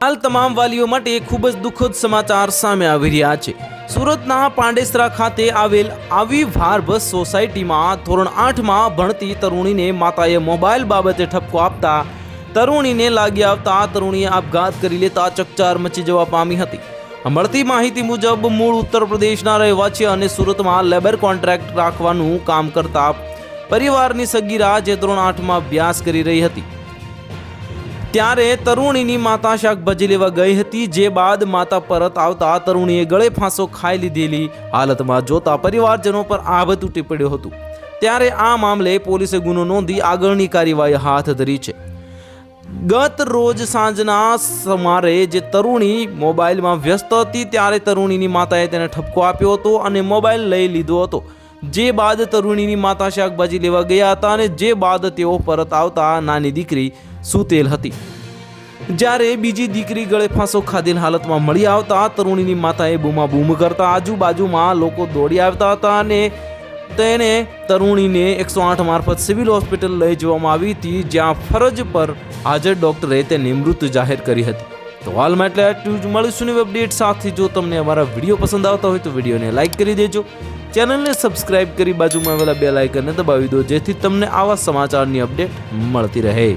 હાલ તમામ વાલીઓ માટે ખૂબ જ દુઃખદ સમાચાર સામે આવી રહ્યા છે। સુરતના પાંડેસરા ખાતે આવેલ આવી ભારબસ સોસાયટીમાં ધોરણ 8માં ભણતી તરુણીને માતાએ મોબાઈલ બાબતે ઠપકો આપતા તરુણીને લાગી આવતા તરુણીએ આપઘાત કરી લેતા ચકચાર મચી જવા પામી હતી। મળતી માહિતી મુજબ મૂળ ઉત્તર પ્રદેશના રહેવાસી અને સુરતમાં લેબર કોન્ટ્રાક્ટ રાખવાનું કામ કરતા પરિવારની સગીરા જે ધોરણ 8માં અભ્યાસ કરી રહી હતી ત્યારે તરુણીની માતા શાકભાજી લેવા ગઈ હતી, જે બાદ માતા પરત આવતા તરુણીએ ગળે ફાંસો ખાઈ લીધેલી હાલતમાં જોતા પરિવારજનો પર આભ તૂટી પડ્યો હતો। ત્યારે આ મામલે પોલીસે ગુનો નોંધી આગળની કાર્યવાહી હાથ ધરી છે। ગત રોજ સાંજના સુમારે જે તરુણી મોબાઈલમાં વ્યસ્ત હતી ત્યારે તરુણીની માતાએ તેને ઠપકો આપ્યો હતો અને મોબાઈલ લઈ લીધો હતો, જે બાદ તરુણીની માતા શાકભાજી લેવા ગયા હતા અને જે બાદ તેઓ પરત આવતા નાની દીકરી સૂતેલ હતી, જ્યારે બીજી દીકરી ગળે ફાંસો ખાધેલ હાલતમાં મળી આવતા તરુણીની માતાએ બૂમાબૂમ કરતા આજુબાજુમાં લોકો દોડી આવતા હતા અને તેને તરુણીને 108 મારફત સિવિલ હોસ્પિટલ લઈ જવામાં આવી હતી, જ્યાં ફરજ પર હાજર ડોક્ટરે તેને મૃત જાહેર કરી હતી। તો હાલમાં એટલે આટલું જ। મળીશું નવી અપડેટ સાથે। જો તમને અમારા વિડીયો પસંદ આવતા હોય તો વિડીયોને લાઇક કરી દેજો, ચેનલને સબસ્ક્રાઇબ કરી બાજુમાં આવેલા બેલ આઇકનને દબાવી દો, જેથી તમને આવા સમાચારની અપડેટ મળતી રહે।